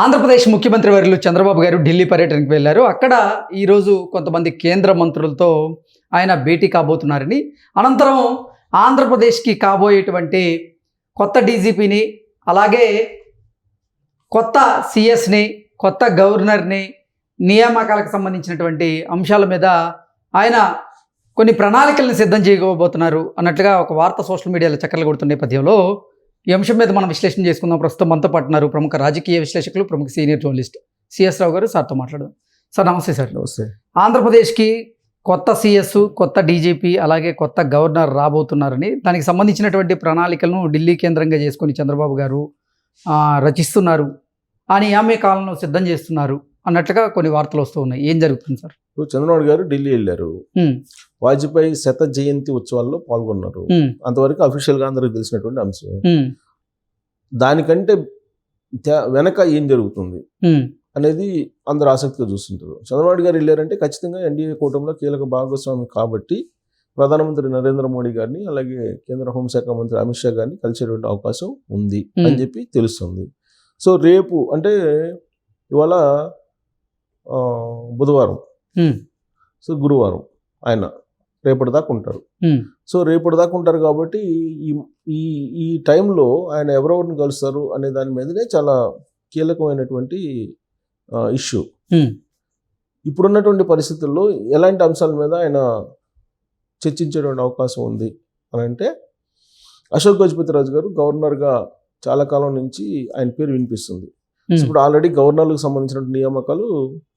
ఆంధ్రప్రదేశ్ ముఖ్యమంత్రి వర్యులు చంద్రబాబు గారు ఢిల్లీ పర్యటనకు వెళ్ళారు. అక్కడ ఈరోజు కొంతమంది కేంద్ర మంత్రులతో ఆయన భేటీ కాబోతున్నారని, అనంతరం ఆంధ్రప్రదేశ్కి కాబోయేటువంటి కొత్త డీజీపీని, అలాగే కొత్త సిఎస్ని, కొత్త గవర్నర్ని, నియామకాలకు సంబంధించినటువంటి అంశాల మీద ఆయన కొన్ని ప్రణాళికలను సిద్ధం చేయబోతున్నారు అన్నట్లుగా ఒక వార్త సోషల్ మీడియాలో చక్కర్లు కొడుతున్న నేపథ్యంలో ఈ అంశం మీద మనం విశ్లేషణ చేసుకుందాం. ప్రస్తుతం మనతో పాటున్నారు ప్రముఖ రాజకీయ విశ్లేషకులు, ప్రముఖ సీనియర్ జర్నలిస్ట్ సిఎస్ రావు గారు. సార్తో మాట్లాడదాం. సార్ నమస్తే. సార్ నమస్తే. ఆంధ్రప్రదేశ్కి కొత్త సిఎస్, కొత్త డీజీపీ, అలాగే కొత్త గవర్నర్ రాబోతున్నారని, దానికి సంబంధించినటువంటి ప్రణాళికలను ఢిల్లీ కేంద్రంగా చేసుకొని చంద్రబాబు గారు రచిస్తున్నారు, ఆ నియామకాలను సిద్ధం చేస్తున్నారు అన్నట్లుగా కొన్ని వార్తలు వస్తూ ఉన్నాయి. ఏం జరుగుతుంది సార్? చంద్రబాబు గారు ఢిల్లీ వెళ్ళారు. వాజ్పేయి శత జయంతి ఉత్సవాల్లో పాల్గొన్నారు. అంతవరకు అఫీషియల్ గా అందరికి తెలిసినటువంటి అంశమే. దానికంటే వెనక ఏం జరుగుతుంది అనేది అందరు ఆసక్తిగా చూస్తుంటారు. చంద్రబాబు గారు వెళ్ళారంటే ఖచ్చితంగా ఎన్డీఏ కూటమిలో కీలక భాగస్వామి కాబట్టి ప్రధానమంత్రి నరేంద్ర మోడీ గారిని, అలాగే కేంద్ర హోంశాఖ మంత్రి అమిత్ షా గారిని కలిసేటువంటి అవకాశం ఉంది అని చెప్పి తెలుస్తుంది. సో రేపు అంటే ఇవాళ బుధవారం, సో గురువారం ఆయన రేపటి దాకా ఉంటారు. సో రేపటి దాకా ఉంటారు కాబట్టి ఈ టైంలో ఆయన ఎవరెవరిని కలుస్తారు అనే దాని మీదనే చాలా కీలకమైనటువంటి ఇష్యూ. ఇప్పుడున్నటువంటి పరిస్థితుల్లో ఎలాంటి అంశాల మీద ఆయన చర్చించేటువంటి అవకాశం ఉంది అని అంటే, అశోక్ గజపతి రాజు గారు గవర్నర్గా చాలా కాలం నుంచి ఆయన పేరు వినిపిస్తుంది. ఇప్పుడు ఆల్రెడీ గవర్నర్లకు సంబంధించిన నియామకాలు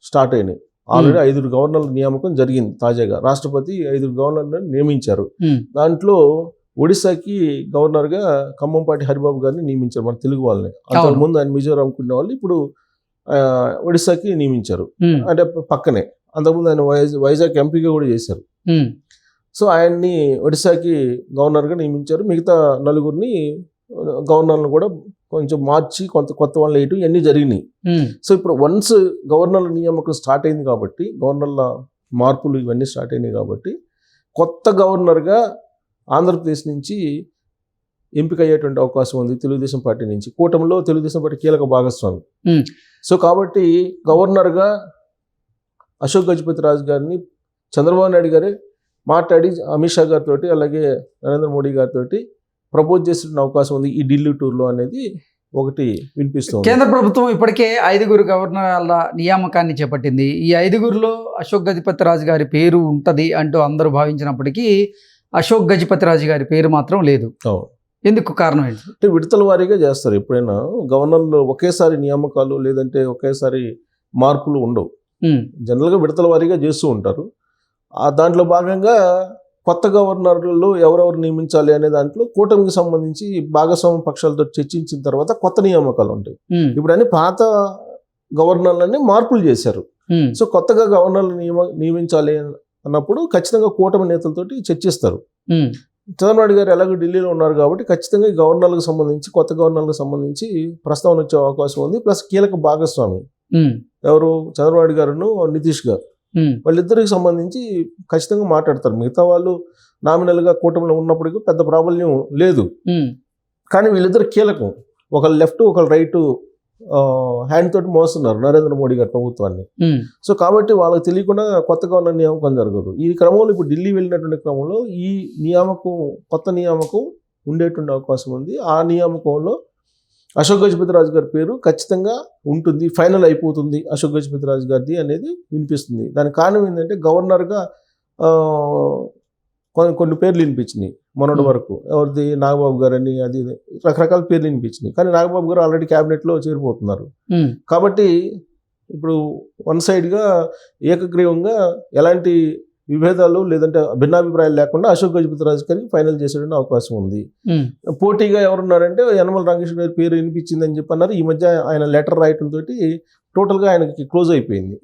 స్టార్ట్ అయినాయి. ఆల్రెడీ 5 గవర్నర్ల నియామకం జరిగింది. తాజాగా రాష్ట్రపతి 5 గవర్నర్లను నియమించారు. దాంట్లో ఒడిశాకి గవర్నర్గా ఖమ్మంపాటి హరిబాబు గారిని నియమించారు, మన తెలుగు వాళ్ళని. అంతకుముందు ఆయన మిజోరాం ఉన్న వాళ్ళు ఇప్పుడు ఒడిశాకి నియమించారు, అంటే పక్కనే. అంతకుముందు ఆయన వైజాగ్ ఎంపీగా కూడా చేశారు. సో ఆయన్ని ఒడిశాకి గవర్నర్గా నియమించారు. మిగతా 4 గవర్నర్లను కూడా కొంచెం మార్చి కొత్త వాళ్ళు వేయటం ఇవన్నీ జరిగినాయి. సో ఇప్పుడు వన్స్ గవర్నర్ల నియామకం స్టార్ట్ అయింది కాబట్టి, గవర్నర్ల మార్పులు ఇవన్నీ స్టార్ట్ అయినాయి కాబట్టి, కొత్త గవర్నర్గా ఆంధ్రప్రదేశ్ నుంచి ఎంపిక అయ్యేటువంటి అవకాశం ఉంది తెలుగుదేశం పార్టీ నుంచి. కూటమిలో తెలుగుదేశం పార్టీ కీలక భాగస్వామి. సో కాబట్టి గవర్నర్గా అశోక్ గజపతి రాజు గారిని చంద్రబాబు నాయుడు గారే మాట్లాడి అమిత్ షా గారితో, అలాగే నరేంద్ర మోడీ గారితో ప్రపోజ్ చేసిన అవకాశం ఉంది ఈ ఢిల్లీ టూర్లో అనేది ఒకటి వినిపిస్తుంది. కేంద్ర ప్రభుత్వం ఇప్పటికే 5 గవర్నర్ల నియామకాన్ని చేపట్టింది. ఈ 5లో అశోక్ గజపతి రాజు గారి పేరు ఉంటుంది అంటూ అందరూ భావించినప్పటికీ అశోక్ గజపతి రాజు గారి పేరు మాత్రం లేదు. ఎందుకు? కారణం ఏంటి? అంటే విడతల వారీగా చేస్తారు. ఎప్పుడైనా గవర్నర్లు ఒకేసారి నియామకాలు లేదంటే ఒకేసారి మార్పులు ఉండవు. జనరల్గా విడతల వారీగా చేస్తూ ఉంటారు. దాంట్లో భాగంగా కొత్త గవర్నర్లు ఎవరెవరు నియమించాలి అనే దాంట్లో కూటమికి సంబంధించి భాగస్వామ్య పక్షాలతో చర్చించిన తర్వాత కొత్త నియామకాలు ఉంటాయి. ఇప్పుడు అన్ని పాత గవర్నర్లని మార్పులు చేశారు. సో కొత్తగా గవర్నర్లు నియమించాలి అన్నప్పుడు ఖచ్చితంగా కూటమి నేతలతోటి చర్చిస్తారు. చంద్రబాబు గారు ఎలాగో ఢిల్లీలో ఉన్నారు కాబట్టి ఖచ్చితంగా గవర్నర్లకు సంబంధించి, కొత్త గవర్నర్లకు సంబంధించి ప్రస్తావన వచ్చే అవకాశం ఉంది. ప్లస్ కీలక భాగస్వామి ఎవరు, చంద్రబాబు గారును నితీష్ గారు, వాళ్ళిద్దరికి సంబంధించి ఖచ్చితంగా మాట్లాడతారు. మిగతా వాళ్ళు నామినల్గా కూటమిలో ఉన్నప్పటికీ పెద్ద ప్రాబల్యం లేదు, కానీ వీళ్ళిద్దరు కీలకం. ఒకళ్ళు లెఫ్ట్, ఒకళ్ళు రైట్ హ్యాండ్ తోటి మోస్తున్నారు నరేంద్ర మోడీ గారి ప్రభుత్వాన్ని. సో కాబట్టి వాళ్ళకి తెలియకుండా కొత్త గవర్నర్ నియామకం జరగదు. ఈ క్రమంలో ఇప్పుడు ఢిల్లీ వెళ్ళినటువంటి క్రమంలో ఈ కొత్త నియామకం ఉండేటువంటి అవకాశం ఉంది. ఆ నియామకంలో అశోక్ గజపతి రాజు గారి పేరు ఖచ్చితంగా ఉంటుంది, ఫైనల్ అయిపోతుంది అశోక్ గజపతి రాజు గారిది అనేది వినిపిస్తుంది. దానికి కారణం ఏంటంటే గవర్నర్గా కొన్ని పేర్లు వినిపించినాయి మొన్నటి వరకు. ఎవరిది, నాగబాబు గారు అని, అది రకరకాల పేర్లు వినిపించినాయి. కానీ నాగబాబు గారు ఆల్రెడీ క్యాబినెట్లో చేరిపోతున్నారు కాబట్టి ఇప్పుడు వన్ సైడ్గా ఏకగ్రీవంగా ఎలాంటి విభేదాలు లేదంటే భిన్నాభిప్రాయాలు లేకుండా అశోక్ గజపతి రాజు గారికి ఫైనల్ చేసేటువంటి అవకాశం ఉంది. పోటీగా ఎవరున్నారంటే యనమల రామకృష్ణ గారి పేరు వినిపించిందని చెప్పి అన్నారు. ఈ మధ్య ఆయన లెటర్ రాయటంతో టోటల్గా ఆయనకి క్లోజ్ అయిపోయింది.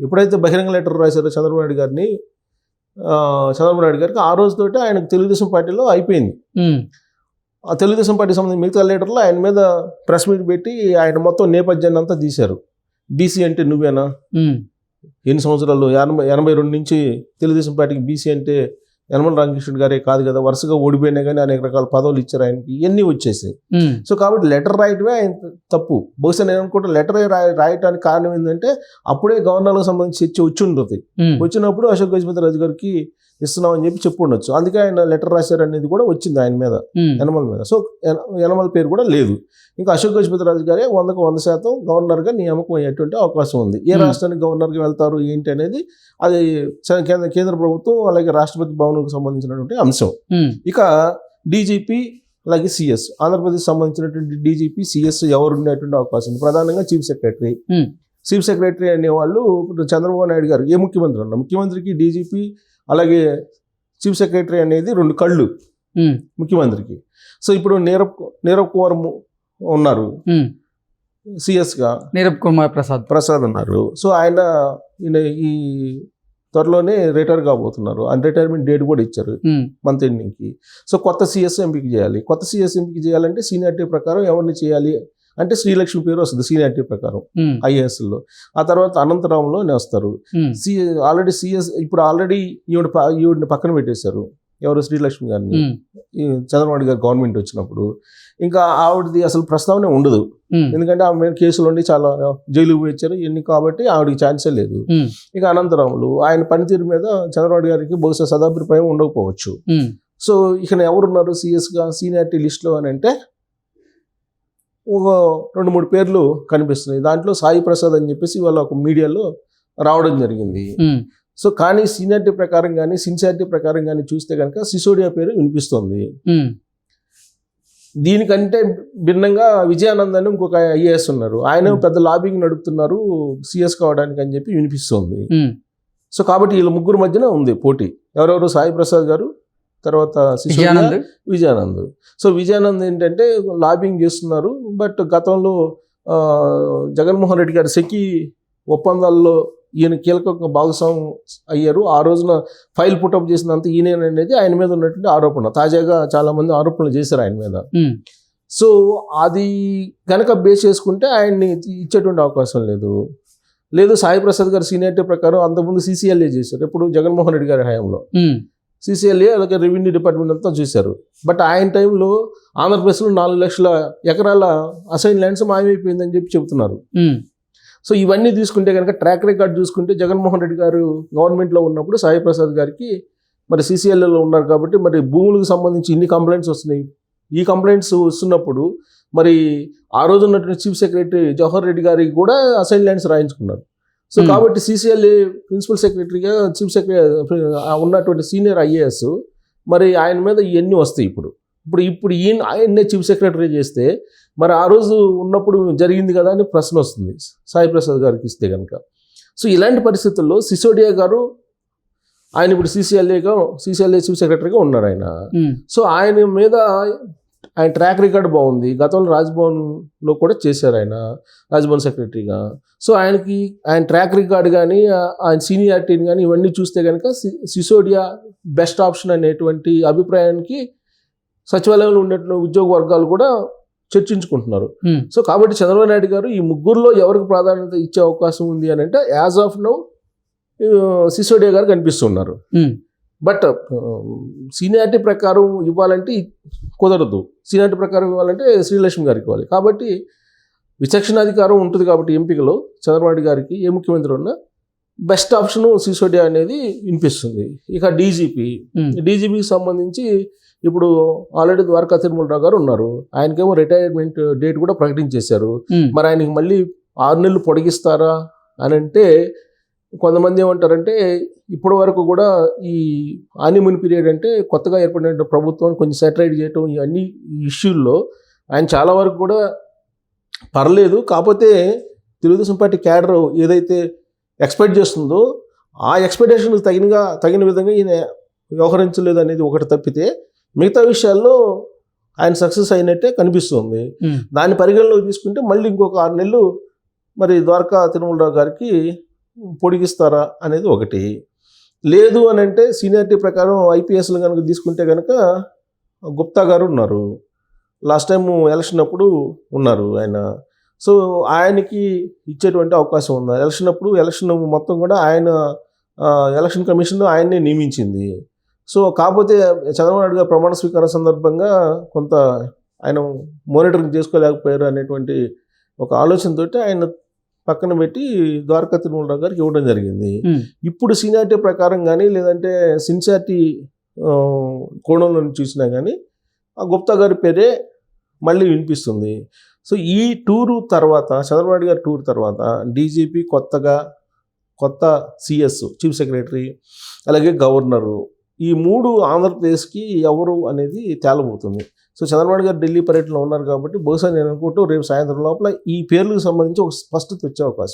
ఎప్పుడైతే బహిరంగ లెటర్ రాశారో చంద్రబాబు నాయుడు గారికి, ఆ రోజుతోటి ఆయనకు తెలుగుదేశం పార్టీలో అయిపోయింది. ఆ తెలుగుదేశం పార్టీ సంబంధించిన మిగతా లీడర్లు ఆయన మీద ప్రెస్ మీట్ పెట్టి ఆయన మొత్తం నేపథ్యాన్ని అంతా తీశారు. బీసీ అంటే నువ్వేనా, ఎన్ని సంవత్సరాలు, 82 నుంచి తెలుగుదేశం పార్టీకి బీసీ అంటే యనమల రామకృష్ణుడు గారే కాదు కదా, వరుసగా ఓడిపోయినా కానీ అనేక రకాల పదవులు ఇచ్చారు ఆయనకి, ఇవన్నీ వచ్చేసాయి. సో కాబట్టి లెటర్ రాయటమే ఆయన తప్పు. బహుశా నేను అనుకుంటా లెటర్ రాయటానికి కారణం ఏంటంటే అప్పుడే గవర్నర్లకు సంబంధించి చర్చ వచ్చి ఉంటుంది. వచ్చినప్పుడు అశోక్ గజపతి రాజు గారికి ఇస్తున్నామని చెప్పి ఉండొచ్చు. అందుకే ఆయన లెటర్ రాశారు అనేది కూడా వచ్చింది ఆయన మీద, యనమల మీద. సో యనమల పేరు కూడా లేదు. ఇంకా అశోక్ గజపతి రాజు గారే 100% గవర్నర్గా నియామకం అయ్యేటువంటి అవకాశం ఉంది. ఏ రాష్ట్రానికి గవర్నర్గా వెళ్తారు ఏంటి అనేది అది కేంద్ర ప్రభుత్వం అలాగే రాష్ట్రపతి భవన్కు సంబంధించినటువంటి అంశం. ఇక డీజీపీ అలాగే సిఎస్, ఆంధ్రప్రదేశ్ సంబంధించినటువంటి డీజీపీ సిఎస్ ఎవరు ఉండేటువంటి అవకాశం ఉంది? ప్రధానంగా చీఫ్ సెక్రటరీ. చీఫ్ సెక్రటరీ అనేవాళ్ళు చంద్రబాబు నాయుడు గారు ఏ ముఖ్యమంత్రి అన్న ముఖ్యమంత్రికి డీజీపీ అలాగే చీఫ్ సెక్రటరీ అనేది 2 కళ్ళు ముఖ్యమంత్రికి. సో ఇప్పుడు నీరవ్ కుమార్ ఉన్నారు సిఎస్గా, నీరబ్ కుమార్ ప్రసాద్ ఉన్నారు. సో ఆయన ఈ త్వరలోనే రిటైర్ కాబోతున్నారు. రిటైర్మెంట్ డేట్ కూడా ఇచ్చారు మంత్ ఎండింగ్కి. సో కొత్త సిఎస్ ఎంపిక చేయాలి. కొత్త సిఎస్ ఎంపిక చేయాలంటే సీనియారిటీ ప్రకారం ఎవరిని చేయాలి అంటే శ్రీలక్ష్మి పేరు వస్తుంది సీనియారిటీ ప్రకారం ఐఏఎస్లో. ఆ తర్వాత అనంతరాంలో వస్తారు. ఆల్రెడీ సిఎస్ ఇప్పుడు ఆల్రెడీ ఈవిడిని పక్కన పెట్టేశారు. ఎవరు? శ్రీలక్ష్మి గారిని. చంద్రబాబు గారు గవర్నమెంట్ వచ్చినప్పుడు ఇంకా ఆవిడది అసలు ప్రస్తావనే ఉండదు. ఎందుకంటే ఆమె మీద కేసులు ఉండి చాలా జైలుకు వచ్చారు ఇవన్నీ, కాబట్టి ఆవిడకి ఛాన్సే లేదు. ఇక అనంతరాములు ఆయన పనితీరు మీద చంద్రబాబు గారికి బహుశా సదాభిప్రాయం ఉండకపోవచ్చు. సో ఇక ఎవరున్నారు సిఎస్గా సీనియారిటీ లిస్ట్లో అని అంటే ఒక 2-3 పేర్లు కనిపిస్తున్నాయి. దాంట్లో సాయి ప్రసాద్ అని చెప్పేసి వాళ్ళ ఒక మీడియాలో రావడం జరిగింది. సో కానీ సీనియారిటీ ప్రకారం కానీ సిన్సియారిటీ ప్రకారం కానీ చూస్తే కనుక సిసోడియా పేరు వినిపిస్తుంది. దీనికంటే భిన్నంగా విజయానంద్ అని ఇంకొక ఐఏఎస్ ఉన్నారు. ఆయన పెద్ద లాబింగ్ నడుపుతున్నారు సిఎస్ కావడానికి అని చెప్పి వినిపిస్తుంది. సో కాబట్టి వీళ్ళ ముగ్గురు మధ్యన ఉంది పోటీ. ఎవరెవరు? సాయి ప్రసాద్ గారు, తర్వాత విజయానంద్. సో విజయానంద్ ఏంటంటే లాబింగ్ చేస్తున్నారు. బట్ గతంలో జగన్మోహన్ రెడ్డి గారి సెకి ఒప్పందాల్లో ఈయన కీలక భాగస్వామ్యం అయ్యారు. ఆ రోజున ఫైల్ పుటప్ చేసినంత ఈయన అనేది ఆయన మీద ఉన్నటువంటి ఆరోపణ. తాజాగా చాలా మంది ఆరోపణలు చేశారు ఆయన మీద. సో అది కనుక బేస్ చేసుకుంటే ఆయన్ని ఇచ్చేటువంటి అవకాశం లేదు. సాయి ప్రసాద్ గారు సీనియారిటీ ప్రకారం అంతకుముందు CCLA చేశారు. ఇప్పుడు జగన్మోహన్ రెడ్డి గారి హయాంలో CCLA అలాగే రెవెన్యూ డిపార్ట్మెంట్ అంతా చూశారు. బట్ ఆయన టైంలో ఆంధ్రప్రదేశ్లో 4 లక్షల ఎకరాల అసైన్ ల్యాండ్స్ మాయమైపోయిందని చెప్పి చెబుతున్నారు. సో ఇవన్నీ తీసుకుంటే కనుక ట్రాక్ రికార్డ్ చూసుకుంటే జగన్మోహన్ రెడ్డి గారు గవర్నమెంట్లో ఉన్నప్పుడు సాయి ప్రసాద్ గారికి మరి CCLAలో ఉన్నారు కాబట్టి మరి భూములకు సంబంధించి ఇన్ని కంప్లైంట్స్ వస్తున్నాయి. ఈ కంప్లైంట్స్ వస్తున్నప్పుడు మరి ఆ రోజు ఉన్నటువంటి చీఫ్ సెక్రటరీ జవహర్ రెడ్డి గారికి కూడా అసైన్ ల్యాండ్స్ రాయించుకున్నారు. సో కాబట్టి CCLA ప్రిన్సిపల్ సెక్రటరీగా చీఫ్ సెక్రటరీ ఉన్నటువంటి సీనియర్ IAS మరి ఆయన మీద ఇవన్నీ వస్తాయి. ఇప్పుడు ఆయన్నే చీఫ్ సెక్రటరీ చేస్తే మరి ఆ రోజు ఉన్నప్పుడు జరిగింది కదా అని ప్రశ్న వస్తుంది సాయి ప్రసాద్ గారికి ఇస్తే కనుక. సో ఇలాంటి పరిస్థితుల్లో సిసోడియా గారు ఆయన ఇప్పుడు CCLA చీఫ్ సెక్రటరీగా ఉన్నారు ఆయన. సో ఆయన మీద ఆయన ట్రాక్ రికార్డ్ బాగుంది. గతంలో రాజ్భవన్లో కూడా చేశారు ఆయన రాజ్భవన్ సెక్రటరీగా. సో ఆయన ట్రాక్ రికార్డ్ కానీ ఆయన సీనియారిటీని కానీ ఇవన్నీ చూస్తే కనుక సిసోడియా బెస్ట్ ఆప్షన్ అనేటువంటి అభిప్రాయానికి సచివాలయంలో ఉండేటువంటి ఉద్యోగ వర్గాలు కూడా చర్చించుకుంటున్నారు. సో కాబట్టి చంద్రబాబు నాయుడు గారు ఈ ముగ్గురులో ఎవరికి ప్రాధాన్యత ఇచ్చే అవకాశం ఉంది అని అంటే యాజ్ ఆఫ్ నౌ సిసోడియా గారు కనిపిస్తున్నారు. బట్ సీనియారిటీ ప్రకారం ఇవ్వాలంటే కుదరదు. సీనియారిటీ ప్రకారం ఇవ్వాలంటే శ్రీలక్ష్మి గారికి ఇవ్వాలి. కాబట్టి విచక్షణాధికారం ఉంటుంది కాబట్టి ఎంపికలో చంద్రబాబు గారికి ఏ ముఖ్యమంత్రి ఉన్నా బెస్ట్ ఆప్షన్ సిసోడియా అనేది వినిపిస్తుంది. ఇక డీజీపీకి సంబంధించి ఇప్పుడు ఆల్రెడీ ద్వారకా తిరుమలరావు గారు ఉన్నారు. ఆయనకేమో రిటైర్మెంట్ డేట్ కూడా ప్రకటించేశారు. మరి ఆయనకి మళ్ళీ 6 నెలలు పొడిగిస్తారా అని అంటే కొంతమంది ఏమంటారంటే ఇప్పటి వరకు కూడా ఈ హానీమూన్ పీరియడ్ అంటే కొత్తగా ఏర్పడిన ప్రభుత్వాన్ని కొంచెం సెటరైట్ చేయటం ఇవన్నీ ఇష్యూల్లో ఆయన చాలా వరకు కూడా పర్లేదు. కాకపోతే తెలుగుదేశం పార్టీ క్యాడర్ ఏదైతే ఎక్స్పెక్ట్ చేస్తుందో ఆ ఎక్స్పెక్టేషన్కి తగిన విధంగా ఈయన వ్యవహరించలేదు అనేది ఒకటి తప్పితే మిగతా విషయాల్లో ఆయన సక్సెస్ అయినట్టే కనిపిస్తుంది. దాన్ని పరిగణలోకి తీసుకుంటే మళ్ళీ ఇంకొక 6 నెలలు మరి ద్వారకా తిరుమలరావు గారికి పొడిగిస్తారా అనేది ఒకటి. లేదు అని అంటే సీనియారిటీ ప్రకారం IPSలు కనుక తీసుకుంటే కనుక గుప్తా గారు ఉన్నారు. లాస్ట్ టైం ఎలక్షన్ అప్పుడు ఉన్నారు ఆయన. సో ఆయనకి ఇచ్చేటువంటి అవకాశం ఉంది. ఎలక్షన్ మొత్తం కూడా ఆయన ఎలక్షన్ కమిషన్ ఆయన్నే నియమించింది. సో కాకపోతే చంద్రబాబు నాయుడు గారు ప్రమాణ స్వీకారం సందర్భంగా కొంత ఆయన మానిటరింగ్ చేసుకోలేకపోయారు అనేటువంటి ఒక ఆలోచనతోటి ఆయన పక్కన పెట్టి ద్వారకా తిరుమలరావు గారికి ఇవ్వడం జరిగింది. ఇప్పుడు సీనియారిటీ ప్రకారం కానీ లేదంటే సిన్సియారిటీ కోణంలో చూసినా కానీ ఆ గుప్తా గారి పేరే మళ్ళీ వినిపిస్తుంది. సో ఈ టూరు తర్వాత చంద్రబాబు నాయుడు గారి టూర్ తర్వాత డీజీపీ కొత్త సిఎస్ చీఫ్ సెక్రటరీ అలాగే గవర్నరు ఈ 3 ఆంధ్రప్రదేశ్కి ఎవరు అనేది తేలబోతుంది. సో చంద్రబాబు గారు ఢిల్లీ పర్యటనలో ఉన్నారు కాబట్టి బహుశా నేను అనుకుంటూ రేపు సాయంత్రం లోపల ఈ పేర్లకు సంబంధించి ఒక స్పష్టత వచ్చే అవకాశం.